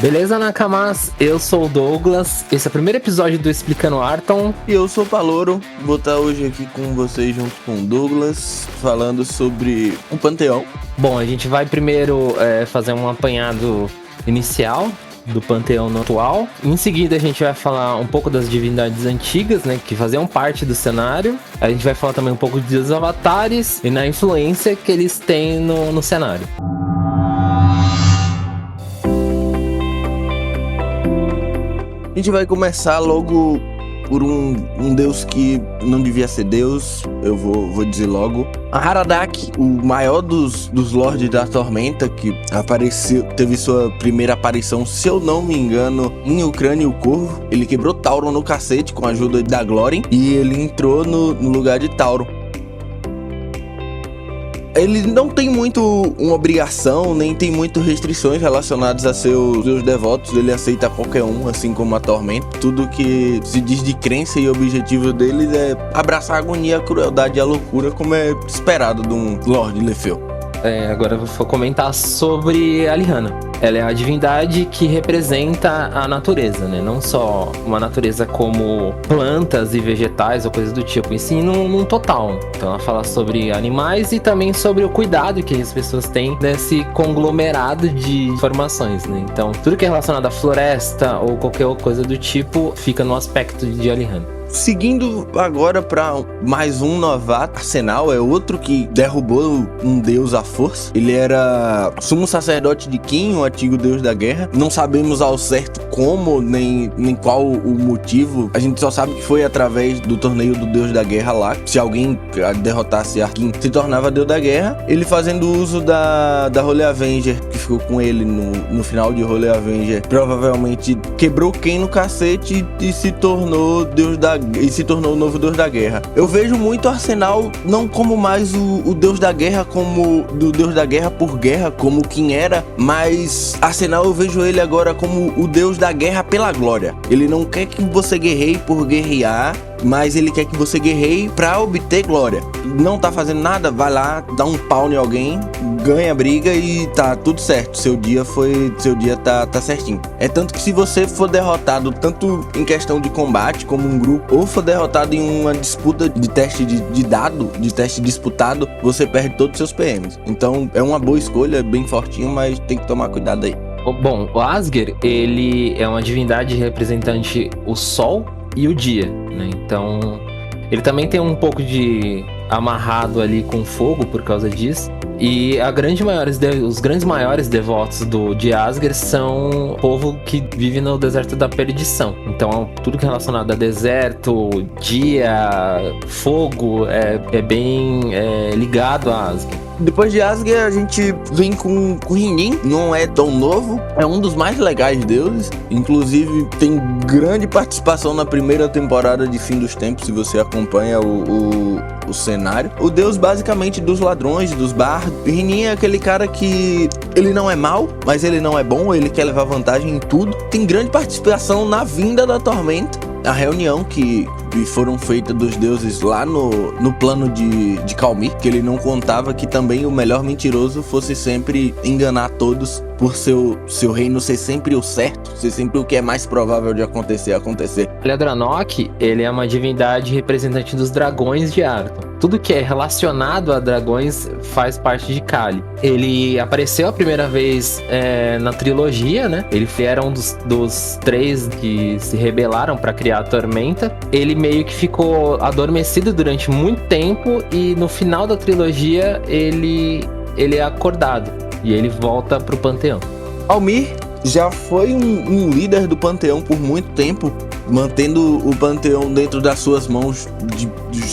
Beleza, Nakamas? Eu sou o Douglas, esse é o primeiro episódio do Explicando Arton. E eu sou o Palouro, vou estar hoje aqui com vocês junto com o Douglas, falando sobre o Panteão. Bom, a gente vai primeiro fazer um apanhado inicial do Panteão atual. Em seguida a gente vai falar um pouco das divindades antigas, né, que faziam parte do cenário. A gente vai falar também um pouco dos avatares e na influência que eles têm no cenário. A gente vai começar logo por um deus que não devia ser deus, eu vou dizer logo. Haradak, o maior dos Lordes da Tormenta, que teve sua primeira aparição, se eu não me engano, em Ucrânia e o Corvo. Ele quebrou Tauron no cacete com a ajuda da Glórien e ele entrou no lugar de Tauron. Ele não tem muito uma obrigação, nem tem muito restrições relacionadas a seus devotos. Ele aceita qualquer um, assim como a Tormenta. Tudo que se diz de crença e objetivo deles é abraçar a agonia, a crueldade e a loucura, como é esperado de um Lorde Lefeu. Agora eu vou comentar sobre a Lihanna. Ela é a divindade que representa a natureza, né? Não só uma natureza como plantas e vegetais ou coisas do tipo, e sim num total. Então ela fala sobre animais e também sobre o cuidado que as pessoas têm desse conglomerado de informações, né? Então tudo que é relacionado à floresta ou qualquer coisa do tipo fica no aspecto de Lihanna. Seguindo agora para mais um novato, Arsenal é outro que derrubou um deus à força. Ele era sumo sacerdote de Kim, o antigo deus da guerra. Não sabemos ao certo como, nem qual o motivo. A gente só sabe que foi através do torneio do deus da guerra lá. Se alguém derrotasse Kim, se tornava deus da guerra. Ele fazendo uso da Holy Avenger, que ficou com ele no final de Holy Avenger, provavelmente quebrou Kim no cacete e se tornou o novo deus da guerra. Eu vejo muito Arsenal não como mais o deus da guerra, como do deus da guerra por guerra, como quem era, mas Arsenal eu vejo ele agora como o deus da guerra pela glória. Ele não quer que você guerreie por guerrear, mas ele quer que você guerreie pra obter glória. Não tá fazendo nada, vai lá, dá um pau em alguém, ganha a briga e tá tudo certo. Seu dia tá certinho. É tanto que se você for derrotado tanto em questão de combate como um grupo, ou for derrotado em uma disputa de teste de dado, de teste disputado, você perde todos os seus PMs. Então é uma boa escolha, bem fortinho, mas tem que tomar cuidado aí. Bom, o Asger, ele é uma divindade representante o sol e o dia, né? Então ele também tem um pouco de amarrado ali com fogo por causa disso. E os grandes maiores devotos de Asger são o povo que vive no deserto da perdição. Então tudo que é relacionado a deserto, dia, fogo é bem ligado a Asger. Depois de Asger, a gente vem com Rinin, não é tão novo, é um dos mais legais deuses, inclusive tem grande participação na primeira temporada de Fim dos Tempos, se você acompanha o cenário. O deus basicamente dos ladrões, dos bardos. Rinin é aquele cara que ele não é mau, mas ele não é bom, ele quer levar vantagem em tudo. Tem grande participação na vinda da Tormenta, a reunião que foram feitas dos deuses lá no plano de Calmir, que ele não contava que também o melhor mentiroso fosse sempre enganar todos, por seu reino ser sempre o certo, ser sempre o que é mais provável de acontecer. Ledranok, ele é uma divindade representante dos dragões de Arton. Tudo que é relacionado a dragões faz parte de Kali. Ele apareceu a primeira vez na trilogia, né? Ele era um dos três que se rebelaram para criar a Tormenta. Ele meio que ficou adormecido durante muito tempo e no final da trilogia ele é acordado e ele volta pro Panteão. Almir já foi um líder do Panteão por muito tempo, mantendo o Panteão dentro das suas mãos, de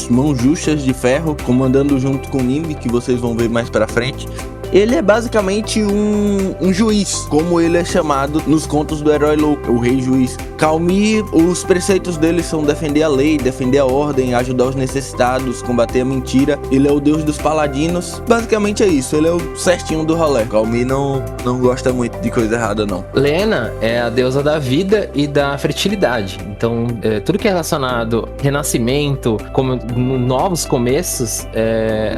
mãos justas de ferro, comandando junto com Nimb, que vocês vão ver mais pra frente. Ele é basicamente um juiz, como ele é chamado nos contos do Herói Louco, o Rei Juiz. Calmir, os preceitos dele são defender a lei, defender a ordem, ajudar os necessitados, combater a mentira. Ele é o deus dos paladinos. Basicamente é isso, ele é o certinho do rolê. Calmir não gosta muito de coisa errada, não. Lena é a deusa da vida e da fertilidade. Então, tudo que é relacionado a renascimento, como novos começos,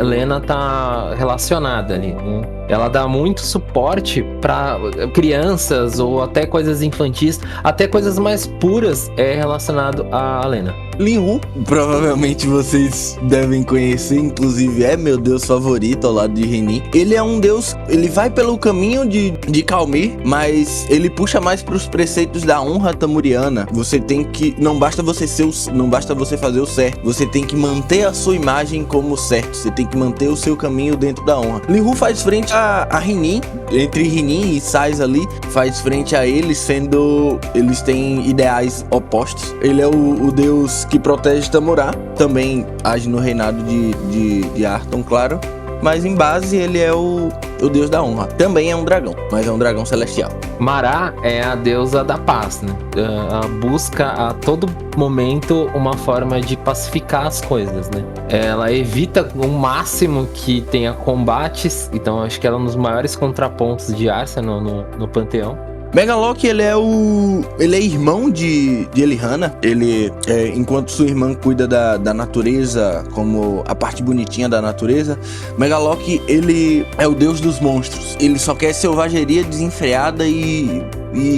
Lena tá relacionada ali. Então, ela dá muito suporte para crianças ou até coisas infantis, até coisas mais puras relacionado a Lena. Linhu, provavelmente vocês devem conhecer, inclusive é meu deus favorito ao lado de Renin. Ele é um deus, ele vai pelo caminho de Calmir, mas ele puxa mais para os preceitos da honra tamuriana. Você tem que, não basta você fazer o certo, você tem que manter a sua imagem como certo, você tem que manter o seu caminho dentro da honra. Linhu faz frente a Renin, entre Renin e Sais ali, faz frente a eles, sendo eles têm ideais opostos. Ele é o deus que protege Tamurá, também age no reinado de Arton, claro, mas em base ele é o deus da honra. Também é um dragão, mas é um dragão celestial. Mará é a deusa da paz, né? Ela busca a todo momento uma forma de pacificar as coisas, né? Ela evita o máximo que tenha combates, então acho que ela é um dos maiores contrapontos de Arsena no panteão. Megaloc, ele é irmão de Elihanna. Ele, enquanto sua irmã cuida da natureza, como a parte bonitinha da natureza, Megaloc, ele é o deus dos monstros. Ele só quer selvageria desenfreada e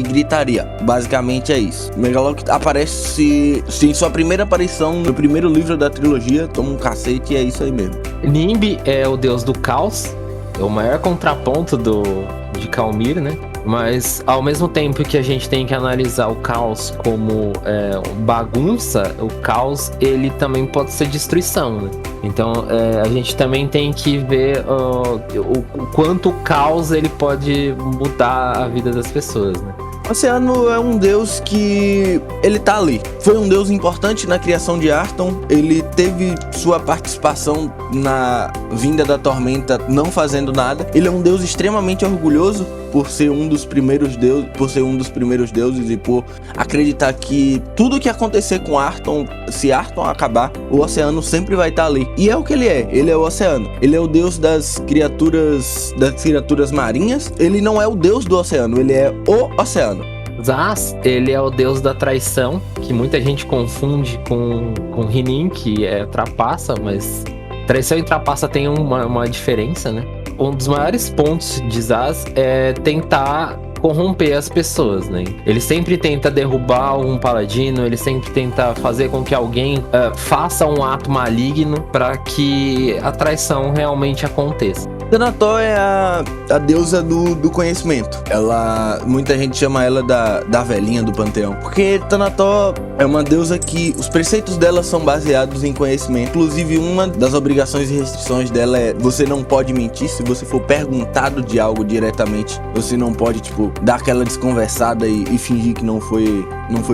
gritaria. Basicamente é isso. Megaloc aparece em sua primeira aparição no primeiro livro da trilogia, toma um cacete e é isso aí mesmo. Nimbi é o deus do caos, é o maior contraponto de Calmir, né? Mas ao mesmo tempo que a gente tem que analisar o caos como bagunça, o caos ele também pode ser destruição, né? Então a gente também tem que ver o quanto o caos ele pode mudar a vida das pessoas, né? Oceano é um deus que ele tá ali. Foi um deus importante na criação de Arton. Ele teve sua participação na vinda da tormenta, não fazendo nada. Ele é um deus extremamente orgulhoso por ser um dos primeiros deuses e por acreditar que tudo que acontecer com Arton, se Arton acabar, o oceano sempre vai estar ali. E é o que ele é. Ele é o oceano. Ele é o deus das criaturas marinhas. Ele não é o deus do oceano, ele é o oceano. Zaz, ele é o deus da traição, que muita gente confunde com Renin, que é trapaça, mas traição e trapaça tem uma diferença, né? Um dos maiores pontos de Zaz é tentar corromper as pessoas, né? Ele sempre tenta derrubar um paladino, ele sempre tenta fazer com que alguém faça um ato maligno para que a traição realmente aconteça. Thanator é a deusa do conhecimento. Muita gente chama ela da velhinha do panteão, porque Thanator é uma deusa que os preceitos dela são baseados em conhecimento. Inclusive, uma das obrigações e restrições dela é: você não pode mentir. Se você for perguntado de algo diretamente, você não pode, dar aquela desconversada e fingir que não foi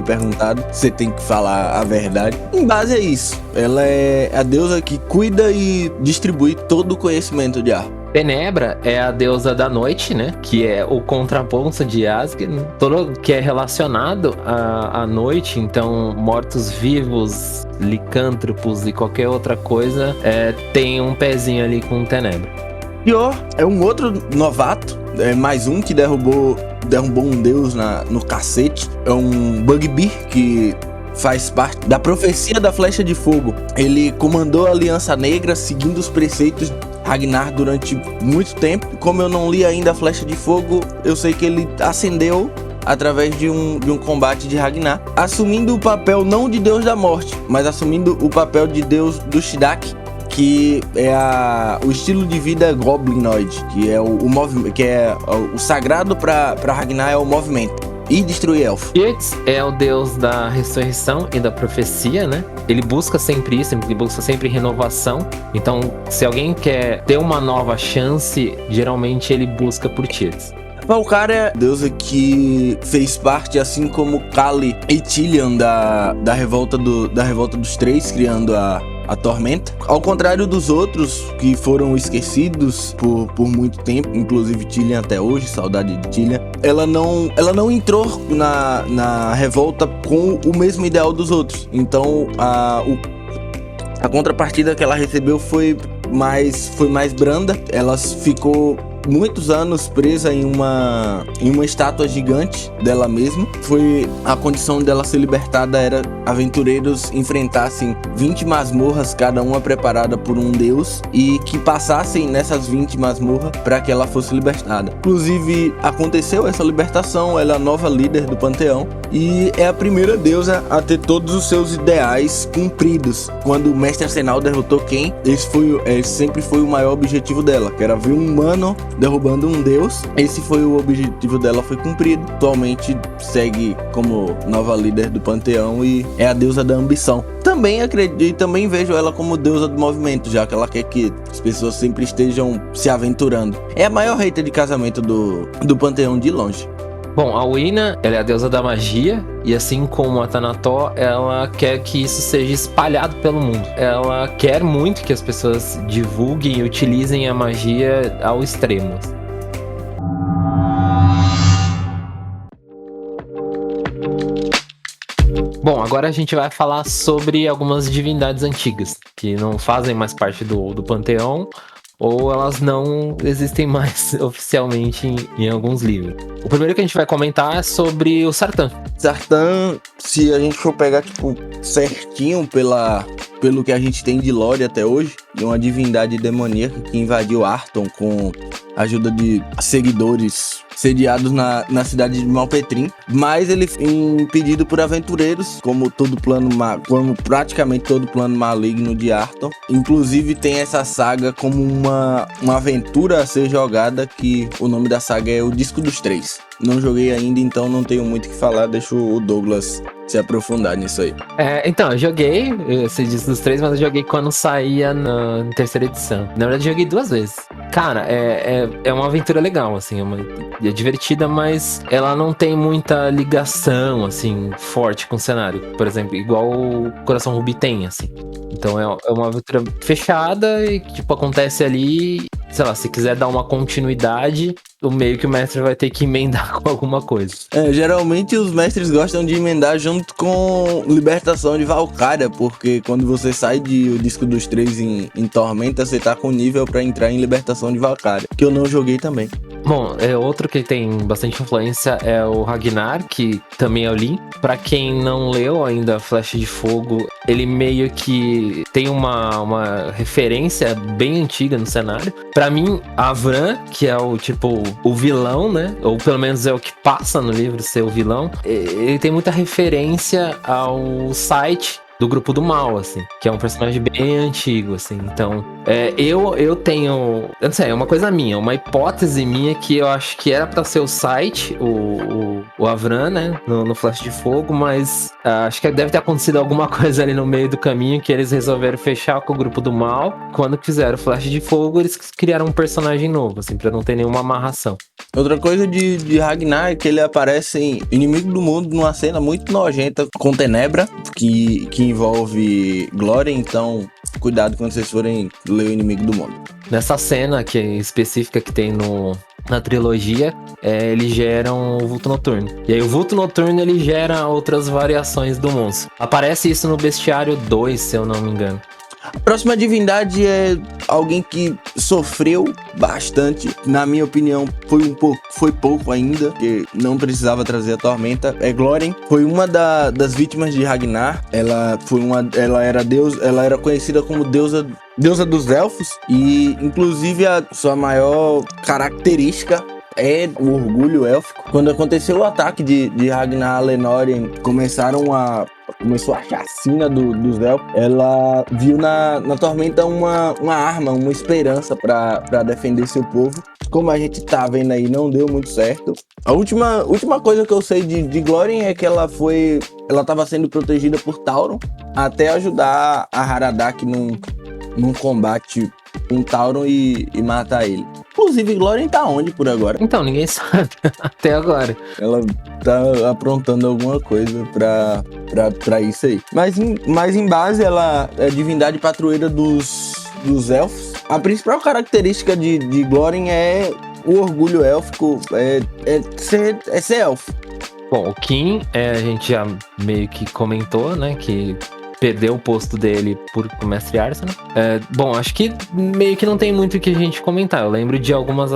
perguntado. Você tem que falar a verdade. Em base a isso, ela é a deusa que cuida e distribui todo o conhecimento de Ar. Tenebra é a deusa da noite, né? Que é o contraponto de Asgard, né? Todo que é relacionado à noite, então mortos-vivos, licântropos e qualquer outra coisa tem um pezinho ali com Tenebra. Pior é um outro novato, mais um que derrubou um deus no cacete. É um Bugbear que faz parte da profecia da Flecha de Fogo. Ele comandou a Aliança Negra seguindo os preceitos Ragnar durante muito tempo. Como eu não li ainda a Flecha de Fogo, eu sei que ele ascendeu através de um combate de Ragnar, assumindo o papel não de Deus da Morte, mas assumindo o papel de Deus do Shidak, que é o estilo de vida goblinoid, que é o movimento, que é o sagrado para Ragnar, é o movimento. E destruir elfo. Yrtz é o deus da ressurreição e da profecia, né? Ele busca sempre isso, ele busca sempre renovação. Então, se alguém quer ter uma nova chance, geralmente ele busca por Yrtz. Valkyria é a deusa que fez parte, assim como Kali e Tilion, da revolta dos três, criando a tormenta. Ao contrário dos outros que foram esquecidos por muito tempo, inclusive Tilion até hoje, saudade de Tilion, ela não entrou na revolta com o mesmo ideal dos outros. Então a contrapartida que ela recebeu foi mais branda. Ela ficou muitos anos presa em uma estátua gigante dela mesma. A condição dela ser libertada era aventureiros enfrentassem 20 masmorras, cada uma preparada por um deus, e que passassem nessas 20 masmorras para que ela fosse libertada. Inclusive, aconteceu essa libertação, ela é a nova líder do panteão e é a primeira deusa a ter todos os seus ideais cumpridos. Quando o mestre Arsenal derrotou Kain, esse sempre foi o maior objetivo dela, que era ver um humano derrubando um deus. Esse foi o objetivo dela, foi cumprido. Atualmente segue como nova líder do panteão e é a deusa da ambição. Também acredito e também vejo ela como deusa do movimento, já que ela quer que as pessoas sempre estejam se aventurando. É a maior reita de casamento do panteão de longe. Bom, a Wina, ela é a deusa da magia, e assim como a Thanatos, ela quer que isso seja espalhado pelo mundo. Ela quer muito que as pessoas divulguem e utilizem a magia ao extremo. Bom, agora a gente vai falar sobre algumas divindades antigas, que não fazem mais parte do panteão, ou elas não existem mais oficialmente em alguns livros. O primeiro que a gente vai comentar é sobre o Sartan. Sartan, se a gente for pegar certinho pelo que a gente tem de lore até hoje, é uma divindade demoníaca que invadiu Arton com a ajuda de seguidores sediados na cidade de Malpetrim, mas ele foi impedido por aventureiros, como praticamente todo plano maligno de Arton. Inclusive tem essa saga como uma aventura a ser jogada, que o nome da saga é o Disco dos Três. Não joguei ainda, então não tenho muito o que falar, deixo o Douglas se aprofundar nisso aí. Então, eu joguei esse Disco dos Três, mas eu joguei quando saía na terceira edição. Na verdade, eu joguei 2 vezes. Cara, é uma aventura legal, assim, é divertida, mas ela não tem muita ligação, assim, forte com o cenário. Por exemplo, igual o Coração Rubi tem, assim. Então é uma aventura fechada e, tipo, acontece ali, sei lá, se quiser dar uma continuidade, o meio que o mestre vai ter que emendar com alguma coisa. Geralmente os mestres gostam de emendar junto com Libertação de Valkyria, porque quando você sai o Disco dos Três em Tormenta, você tá com nível pra entrar em Libertação de Valkyria, que eu não joguei também. Bom, outro que tem bastante influência é o Ragnar, que também eu li. Pra quem não leu ainda Flecha de Fogo, ele meio que tem uma referência bem antiga no cenário. Pra mim, Avram, que é o vilão, né? Ou pelo menos é o que passa no livro ser o vilão. Ele tem muita referência ao site do Grupo do Mal, assim, que é um personagem bem antigo, assim. Então, eu tenho, eu não sei, é uma coisa minha, uma hipótese minha que eu acho que era pra ser o site, o Avram, né, no Flash de Fogo, mas acho que deve ter acontecido alguma coisa ali no meio do caminho que eles resolveram fechar com o Grupo do Mal. Quando fizeram o Flash de Fogo, eles criaram um personagem novo, assim, pra não ter nenhuma amarração. Outra coisa de Ragnar é que ele aparece em Inimigo do Mundo numa cena muito nojenta com Tenebra, que envolve Glória, então cuidado quando vocês forem ler o Inimigo do Mundo. Nessa cena que é específica que tem na trilogia, eles geram o Vulto Noturno. E aí o Vulto Noturno ele gera outras variações do monstro. Aparece isso no Bestiário 2, se eu não me engano. A próxima divindade é alguém que sofreu bastante. Na minha opinião, foi pouco ainda, porque não precisava trazer a tormenta. É Glórien. Foi uma das vítimas de Ragnar. Ela era conhecida como deusa dos elfos. E, inclusive, a sua maior característica é o orgulho élfico. Quando aconteceu o ataque de Ragnar a Lenórien, começou a chacina dos elfos, ela viu na tormenta uma arma, uma esperança pra defender seu povo. Como a gente tá vendo aí, não deu muito certo. A última coisa que eu sei de Glórien é que ela tava sendo protegida por Tauron até ajudar a Haradak num combate com Tauron e matar ele. Inclusive, Glórien tá onde por agora? Então, ninguém sabe até agora. Ela tá aprontando alguma coisa pra isso aí. Mas em base, ela é divindade patrulheira dos elfos. A principal característica de Glórien é o orgulho élfico, é ser elfo. Bom, o Kim, a gente já meio que comentou, né, que perdeu o posto dele pro Mestre Arsenal. Bom, acho que meio que não tem muito o que a gente comentar. Eu lembro de algumas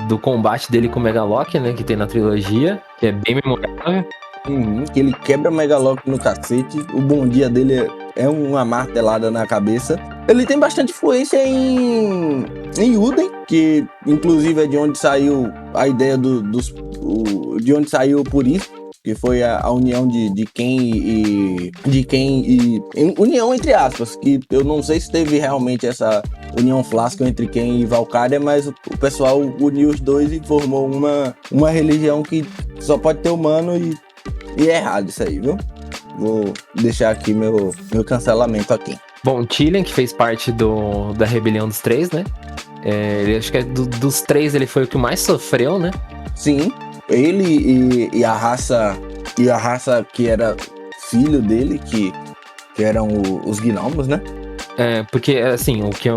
do combate dele com o Megalock, né, que tem na trilogia, que é bem memorável. Que ele quebra Megalock no cacete. O bom dia dele é uma martelada na cabeça. Ele tem bastante influência em Uden, que inclusive é de onde saiu a ideia de onde saiu o Purisco, que foi a união de Ken e união entre aspas, que eu não sei se teve realmente essa união flácida entre Ken e Valkyria, mas o pessoal uniu os dois e formou uma religião que só pode ter humano e é errado isso aí, viu? Vou deixar aqui meu cancelamento aqui. Bom, Cillian, que fez parte da rebelião dos três, né? Ele, acho que dos três ele foi o que mais sofreu, né? Sim, ele e a raça que era filho dele, que eram os gnomos, né? Porque, assim, o que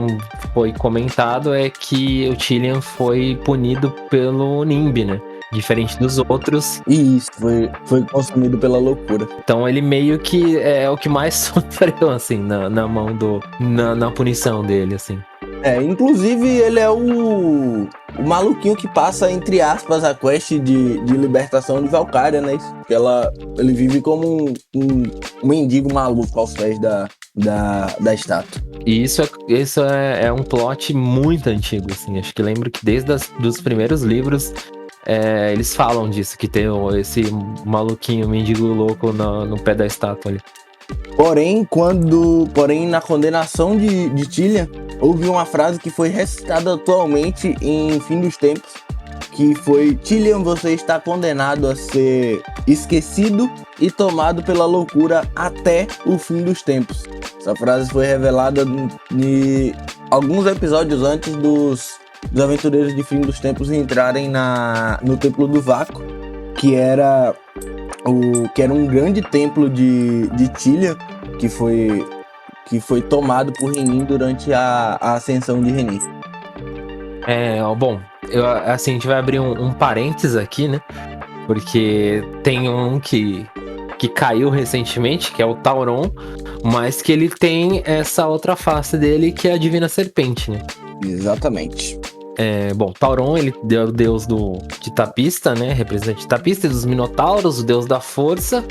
foi comentado é que o Cillian foi punido pelo Nimb, né? Diferente dos outros. E isso, foi consumido pela loucura. Então ele meio que é o que mais sofreu, assim, na mão na punição dele, assim. Inclusive ele é o maluquinho que passa, entre aspas, a quest de libertação de Valkyria, né? Que ele vive como um mendigo maluco aos pés da estátua. E isso é um plot muito antigo, assim. Acho que lembro que desde dos primeiros livros eles falam disso, que tem esse maluquinho, mendigo louco no pé da estátua ali. Porém, na condenação de Cillian, houve uma frase que foi recitada atualmente em Fim dos Tempos, que foi: Cillian, você está condenado a ser esquecido e tomado pela loucura até o fim dos tempos. Essa frase foi revelada alguns episódios antes dos aventureiros de Fim dos Tempos entrarem no Templo do Vácuo, que era um grande templo de Cillian, que foi tomado por Renin durante a ascensão de Renin. Bom, a gente vai abrir um parênteses aqui, né? Porque tem um que caiu recentemente, que é o Tauron, mas que ele tem essa outra face dele, que é a Divina Serpente, né? Exatamente. Bom, Tauron, ele é o deus de Tapista, né? Representante de Tapista e dos Minotauros, o deus da força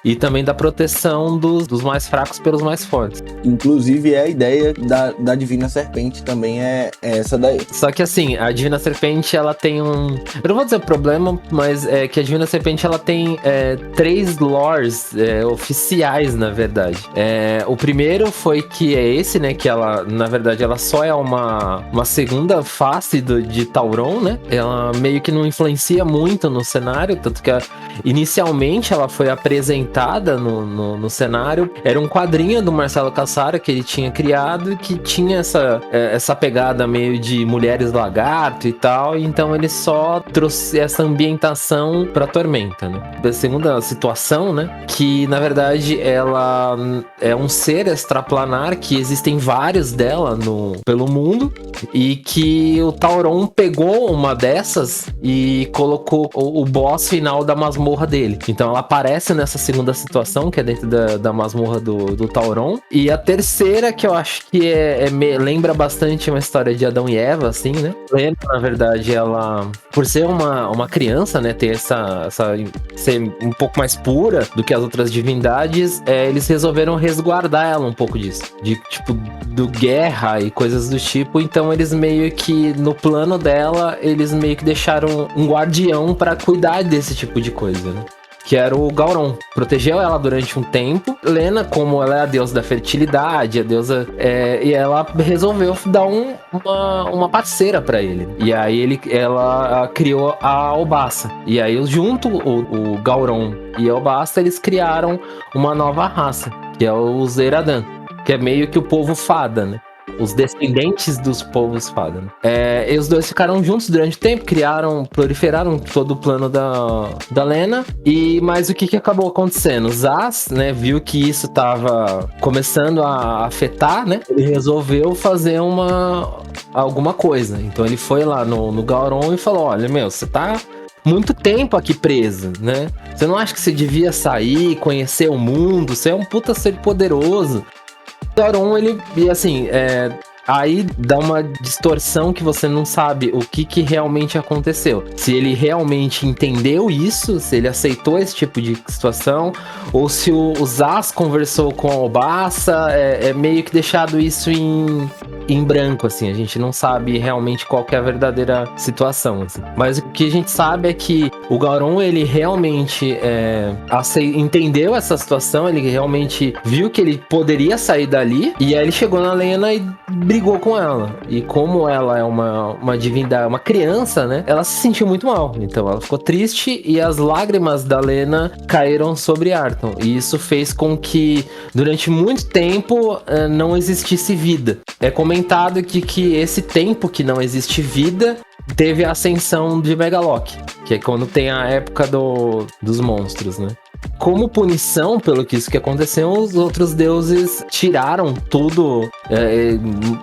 e também da proteção dos mais fracos pelos mais fortes. Inclusive, a ideia da Divina Serpente também é essa daí. Só que assim, a Divina Serpente, ela tem eu não vou dizer problema, mas é que a Divina Serpente, ela tem 3 lores oficiais, na verdade. O primeiro foi que é esse, né? Que ela, na verdade, ela só é uma segunda face de Tauron, né? Ela meio que não influencia muito no cenário, tanto que inicialmente ela foi apresentada no cenário. Era um quadrinho do Marcelo Cassara que ele tinha criado, que tinha essa pegada meio de mulheres lagarto e tal, então ele só trouxe essa ambientação pra Tormenta, né? A segunda situação, né, que na verdade ela é um ser extraplanar, que existem vários dela pelo mundo, e que o Tauron pegou uma dessas e colocou o boss final da masmorra dele. Então ela aparece nessa segunda situação, que é dentro da masmorra do Tauron. E a terceira, que eu acho que lembra bastante uma história de Adão e Eva, assim, né? Lembra, na verdade, ela, por ser uma criança, né, ter ser um pouco mais pura do que as outras divindades, eles resolveram resguardar ela um pouco disso, do guerra e coisas do tipo. Então eles meio que, no plano dela, eles meio que deixaram um guardião pra cuidar desse tipo de coisa, né? Que era o Gauron. Protegeu ela durante um tempo. Lena, como ela é a deusa da fertilidade, a deusa... e ela resolveu dar uma parceira pra ele. E aí ela criou a Albassa. E aí, junto, o Gauron e a Albassa, eles criaram uma nova raça, que é os Eradan, que é meio que o povo fada, né? Os descendentes dos povos fada, né? E os dois ficaram juntos durante o tempo, proliferaram todo o plano da Lena. Mas o que acabou acontecendo? Zaz, né, viu que isso tava começando a afetar, né? Ele resolveu fazer alguma coisa. Então ele foi lá no Gauron e falou: olha, meu, você tá muito tempo aqui preso, né? Você não acha que você devia sair, conhecer o mundo? Você é um puta ser poderoso. O Goron, ele, e assim, aí dá uma distorção que você não sabe o que realmente aconteceu. Se ele realmente entendeu isso, se ele aceitou esse tipo de situação, ou se o Zaz conversou com a Obasa, é meio que deixado isso em branco, assim. A gente não sabe realmente qual que é a verdadeira situação, assim. Mas o que a gente sabe é que o Goron, ele realmente entendeu essa situação, ele realmente viu que ele poderia sair dali, e aí ele chegou na Lena e brigou com ela. E como ela é uma divindade, uma criança, né? Ela se sentiu muito mal. Então ela ficou triste e as lágrimas da Lena caíram sobre Arton. E isso fez com que durante muito tempo não existisse vida. É comentado que esse tempo que não existe vida teve a ascensão de Megalock, que é quando tem a época dos monstros, né? Como punição pelo que isso que aconteceu, os outros deuses tiraram tudo,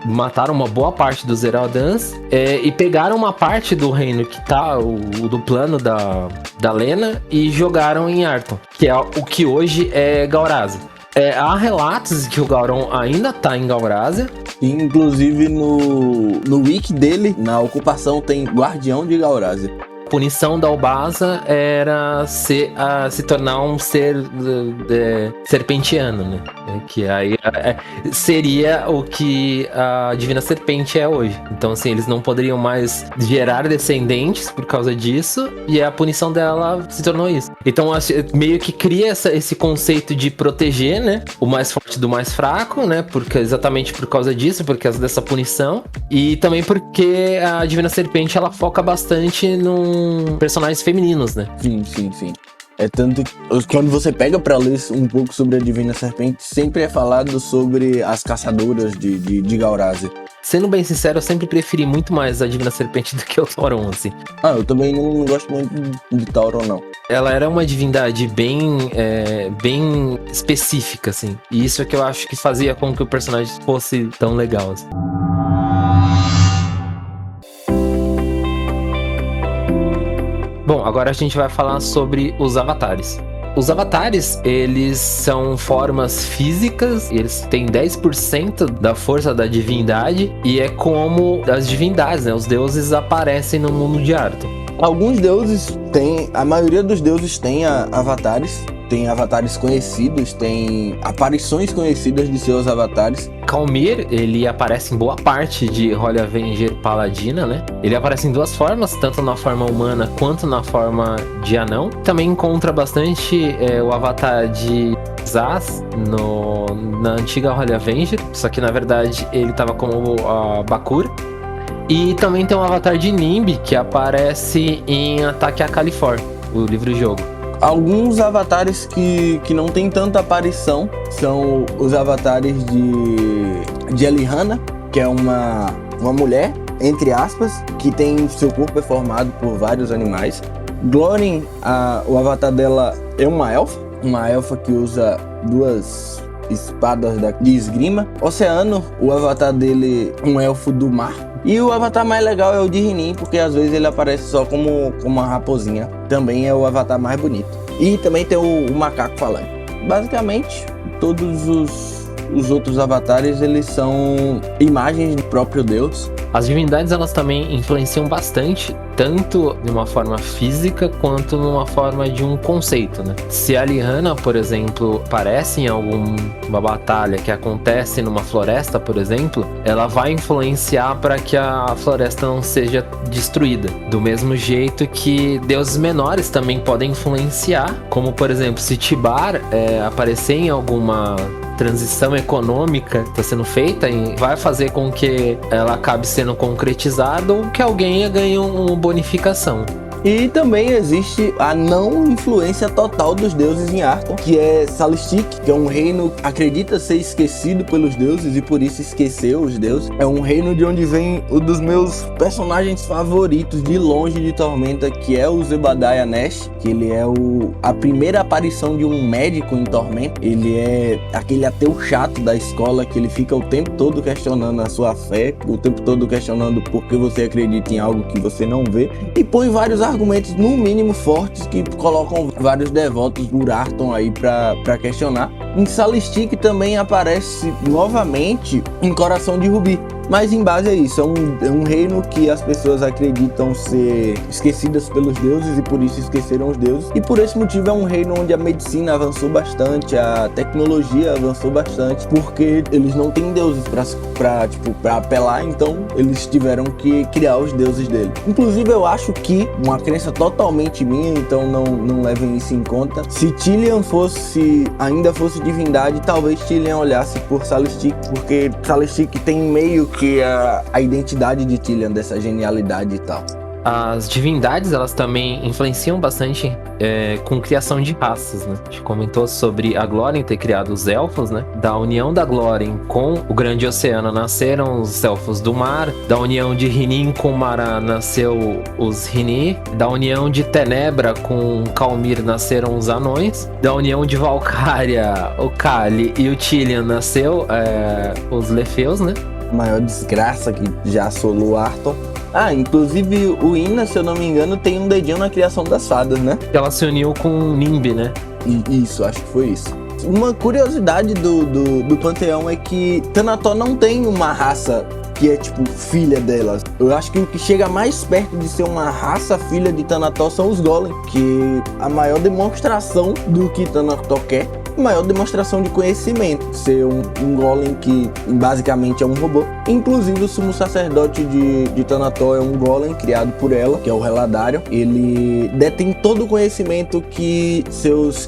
mataram uma boa parte dos Zeraodans e pegaram uma parte do reino que tá, do plano da Lena, e jogaram em Arton, que é o que hoje é Gaurásia. Há relatos de que o Gauron ainda tá em Gaurásia. Inclusive no wiki dele, na ocupação, tem Guardião de Gaurásia. A punição da Obasa era se tornar um ser serpentiano, né? Que aí seria o que a Divina Serpente é hoje. Então, assim, eles não poderiam mais gerar descendentes por causa disso, e a punição dela se tornou isso. Então, meio que cria esse conceito de proteger, né? O mais forte do mais fraco, né? Exatamente por causa disso, por causa dessa punição. E também porque a Divina Serpente, ela foca bastante personagens femininos, né? Sim. É tanto que quando você pega pra ler um pouco sobre a Divina Serpente, sempre é falado sobre as caçadoras de Gaurásia. Sendo bem sincero, eu sempre preferi muito mais a Divina Serpente do que o Tauron, assim. Eu também não gosto muito de Tauron, não. Ela era uma divindade bem específica, assim. E isso é que eu acho que fazia com que o personagem fosse tão legal, assim. Bom, agora a gente vai falar sobre os avatares. Os avatares, eles são formas físicas, eles têm 10% da força da divindade, e é como as divindades, né? Os deuses aparecem no mundo de Arthur. Alguns deuses têm, a maioria dos deuses tem avatares. Tem avatares conhecidos, tem aparições conhecidas de seus avatares. Calmir, ele aparece em boa parte de Holy Avenger Paladina, né? Ele aparece em duas formas, tanto na forma humana quanto na forma de anão. Também encontra bastante o avatar de Zaz na antiga Holy Avenger, só que na verdade ele estava como Bakur. E também tem um avatar de Nimb que aparece em Ataque a Califor, o livro-jogo. Alguns avatares que não tem tanta aparição são os avatares de Elihanna, que é uma mulher, entre aspas, que tem seu corpo formado por vários animais. Glórien, o avatar dela é uma elfa que usa duas espadas de esgrima. Oceano, o avatar dele é um elfo do mar. E o avatar mais legal é o de Rinin, porque às vezes ele aparece só como uma raposinha. Também é o avatar mais bonito. E também tem o macaco falante. Basicamente, todos os outros avatares, eles são imagens do próprio Deus. As divindades, elas também influenciam bastante, tanto de uma forma física quanto numa forma de um conceito, né? Se a Elihanna, por exemplo, aparece em alguma batalha que acontece numa floresta, por exemplo, ela vai influenciar para que a floresta não seja destruída. Do mesmo jeito que deuses menores também podem influenciar, como por exemplo, se Tibar aparecer em alguma transição econômica que está sendo feita, vai fazer com que ela acabe sendo concretizada ou que alguém ganhe uma bonificação. E também existe a não influência total dos deuses em Arthur, que é Salistic, que é um reino que acredita ser esquecido pelos deuses e por isso esqueceu os deuses. É um reino de onde vem um dos meus personagens favoritos de longe de Tormenta, que é o Zebadiah Nash, que ele é a primeira aparição de um médico em Tormenta. Ele é aquele ateu chato da escola que ele fica o tempo todo questionando a sua fé, o tempo todo questionando por que você acredita em algo que você não vê, e põe vários argumentos argumentos, no mínimo, fortes que colocam vários devotos por Arthon aí pra questionar. Em Salistic também aparece novamente em Coração de Rubi. Mas em base a isso, é um reino que as pessoas acreditam ser esquecidas pelos deuses e por isso esqueceram os deuses. E por esse motivo é um reino onde a medicina avançou bastante, a tecnologia avançou bastante, porque eles não têm deuses pra apelar, então eles tiveram que criar os deuses dele. Inclusive eu acho que, uma crença totalmente minha, então não levem isso em conta, se Tilian ainda fosse divindade, talvez Tilian olhasse por Salistic, porque Salistic tem meio que a identidade de Tilian, dessa genialidade e tal. As divindades, elas também influenciam bastante com criação de raças, né? A gente comentou sobre a Glórien ter criado os elfos, né? Da união da Glórien com o grande oceano nasceram os elfos do mar. Da união de Rinin com Mara nasceu os Rini. Da união de Tenebra com Calmir nasceram os anões. Da união de Valkyria, o Kali e o Tilian nasceu os Lefeus, né? Maior desgraça que já assolou Arthon. Inclusive o Ina, se eu não me engano, tem um dedinho na criação das fadas, né? Ela se uniu com Nimbi, né? Isso, acho que foi isso. Uma curiosidade do Panteão é que Thanator não tem uma raça que é tipo filha delas. Eu acho que o que chega mais perto de ser uma raça filha de Thanator são os Golem, que a maior demonstração do que Thanator quer, maior demonstração de conhecimento, ser um golem que basicamente é um robô. Inclusive o sumo sacerdote de Thanator é um golem criado por ela, que é o Reladarion. Ele detém todo o conhecimento que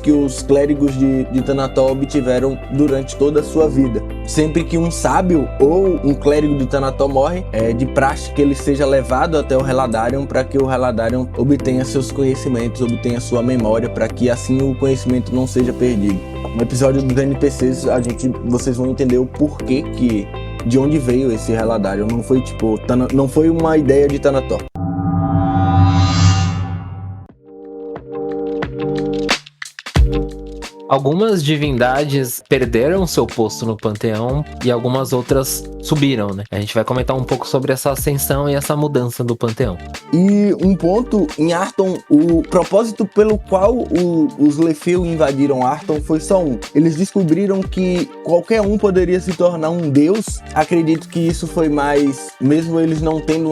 os clérigos de Thanator obtiveram durante toda a sua vida. Sempre que um sábio ou um clérigo de Thanator morre, é de praxe que ele seja levado até o Reladarion para que o Reladarion obtenha seus conhecimentos, obtenha sua memória, para que assim o conhecimento não seja perdido. No episódio dos NPCs, vocês vão entender o porquê de onde veio esse Reladarion. Não foi uma ideia de Thanator. Algumas divindades perderam seu posto no panteão e algumas outras subiram, né? A gente vai comentar um pouco sobre essa ascensão e essa mudança do panteão. E um ponto em Arthon, o propósito pelo qual os Lefeu invadiram Arthon foi só um. Eles descobriram que qualquer um poderia se tornar um deus. Acredito que isso foi mais, mesmo eles não tendo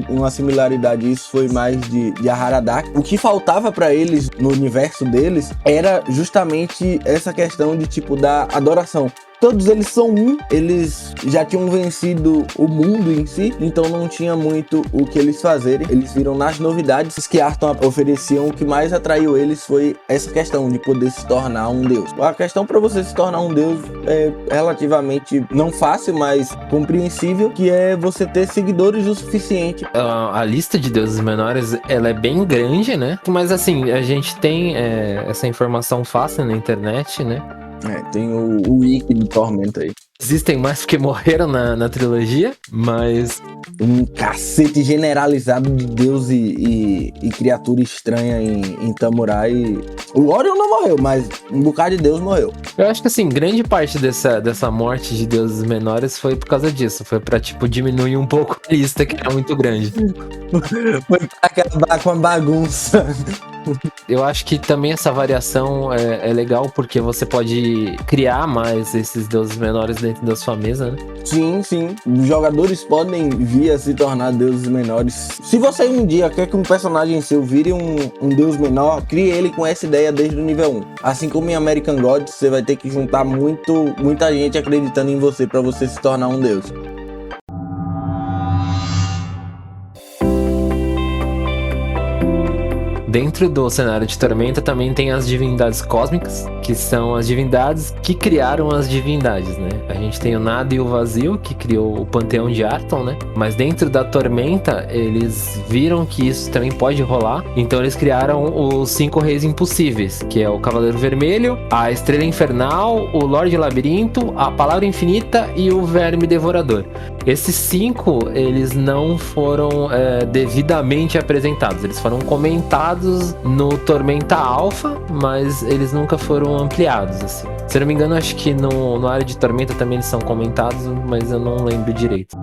uma similaridade, isso foi mais de Aharadak. O que faltava para eles no universo deles era justamente essa questão de da adoração. Todos eles são eles já tinham vencido o mundo em si, então não tinha muito o que eles fazerem. Eles viram nas novidades que Arthon ofereciam, o que mais atraiu eles foi essa questão de poder se tornar um deus. A questão para você se tornar um deus é relativamente não fácil, mas compreensível, que é você ter seguidores o suficiente. A lista de deuses menores, ela é bem grande, né? Mas assim, a gente tem essa informação fácil na internet, né? Tem o wiki do Tormenta aí. Existem mais porque morreram na trilogia, mas... Um cacete generalizado de deus e criatura estranha em Tamurai. O Orion não morreu, mas um bocado de deus morreu. Eu acho que assim, grande parte dessa morte de deuses menores foi por causa disso. Foi pra, diminuir um pouco a lista, que era muito grande. Foi pra acabar com a bagunça. Eu acho que também essa variação é legal, porque você pode criar mais esses deuses menores dentro da sua mesa, né? Sim. Os jogadores podem vir a se tornar deuses menores. Se você um dia quer que um personagem seu vire um deus menor, crie ele com essa ideia desde o nível 1. Assim como em American Gods, você vai ter que juntar muita gente acreditando em você para você se tornar um deus. Dentro do cenário de Tormenta também tem as divindades cósmicas, que são as divindades que criaram as divindades, né? A gente tem o Nada e o Vazio, que criou o Panteão de Arthon, né? Mas dentro da Tormenta, eles viram que isso também pode rolar, então eles criaram os 5 Reis Impossíveis, que é o Cavaleiro Vermelho, a Estrela Infernal, o Lorde Labirinto, a Palavra Infinita e o Verme Devorador. Esses 5, eles não foram devidamente apresentados, eles foram comentados no Tormenta Alpha, mas eles nunca foram ampliados, assim. Se eu não me engano, acho que no área de Tormenta também eles são comentados, mas eu não lembro direito.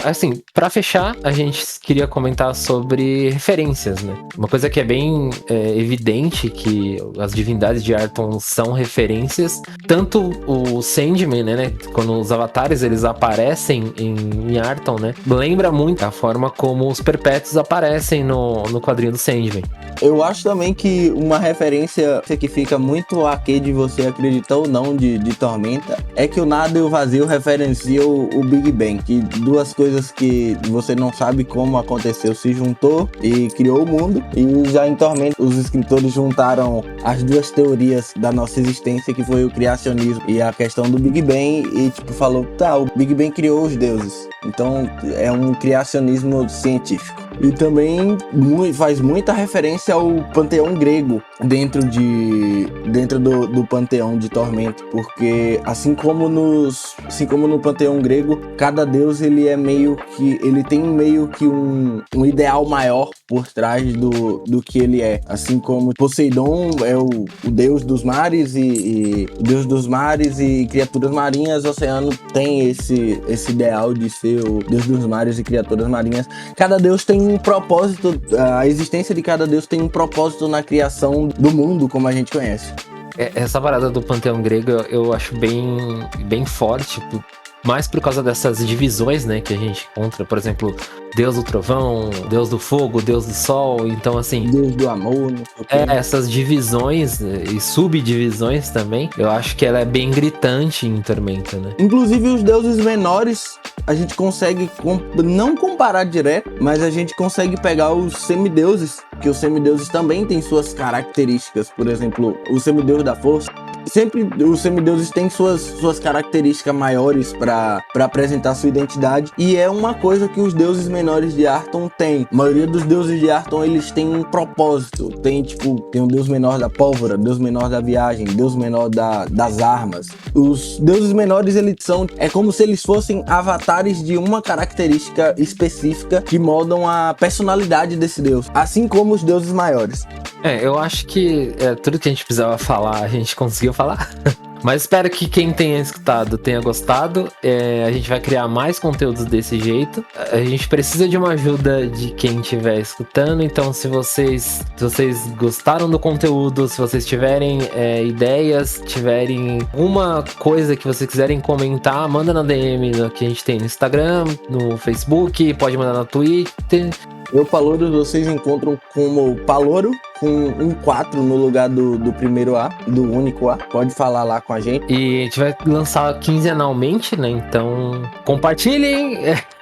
assim, pra fechar, a gente queria comentar sobre referências, né? Uma coisa que é bem evidente que as divindades de Arton são referências, tanto o Sandman, né? Quando os avatares eles aparecem em Arton, né? Lembra muito a forma como os perpétuos aparecem no quadrinho do Sandman. Eu acho também que uma referência que fica muito aqui de você acreditar ou não de Tormenta é que o nada e o vazio referenciam o Big Bang, que duas coisas que você não sabe como aconteceu se juntou e criou o mundo, e já em Tormenta os escritores juntaram as duas teorias da nossa existência, que foi o criacionismo e a questão do Big Bang, e tipo falou, tá, o Big Bang criou os deuses, então é um criacionismo científico. E também faz muita referência ao panteão grego dentro do panteão de Tormenta, porque assim como no panteão grego, cada deus ele tem meio que um ideal maior por trás do que ele é. Assim como Poseidon é o deus dos mares e o deus dos mares e criaturas marinhas, Oceano tem esse ideal de ser o deus dos mares e criaturas marinhas. Cada deus tem um propósito, a existência de cada deus tem um propósito na criação do mundo como a gente conhece. Essa parada do panteão grego eu acho bem forte, mais por causa dessas divisões, né, que a gente encontra, por exemplo, Deus do Trovão, Deus do Fogo, Deus do Sol, então assim... Deus do Amor, não sei o quê. Essas divisões e subdivisões também, eu acho que ela é bem gritante em Tormenta, né? Inclusive os deuses menores, a gente consegue não comparar direto, mas a gente consegue pegar os semideuses, que os semideuses também têm suas características, por exemplo, o semideus da força. Sempre os semideuses têm suas características maiores para apresentar sua identidade, e é uma coisa que os deuses menores de Arton têm. A maioria dos deuses de Arton eles têm um propósito. Tem um deus menor da pólvora, deus menor da viagem, deus menor das armas. Os deuses menores é como se eles fossem avatares de uma característica específica que moldam a personalidade desse deus, assim como os deuses maiores. Eu acho que tudo que a gente precisava falar, a gente conseguiu falar. Mas espero que quem tenha escutado tenha gostado. A gente vai criar mais conteúdos desse jeito. A gente precisa de uma ajuda de quem estiver escutando. Então, se vocês gostaram do conteúdo, se vocês tiverem ideias, tiverem alguma coisa que vocês quiserem comentar, manda na DM que a gente tem no Instagram, no Facebook, pode mandar no Twitter. Eu Palouro, vocês encontram como Palouro com um 4 no lugar do primeiro A, do único A. Pode falar lá com a gente. E a gente vai lançar quinzenalmente, né? Então compartilhem,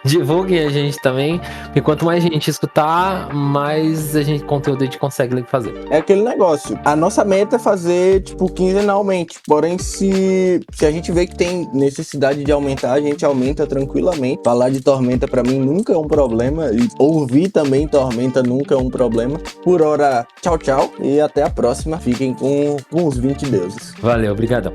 divulguem a gente também. E quanto mais gente escutar, mais conteúdo a gente consegue fazer. É aquele negócio. A nossa meta é fazer, quinzenalmente. Porém, se a gente vê que tem necessidade de aumentar, a gente aumenta tranquilamente. Falar de Tormenta pra mim nunca é um problema. E ouvir também Tormenta nunca é um problema. Por hora, tchau, tchau. E até a próxima. Fiquem com os 20 deuses. Valeu, obrigadão.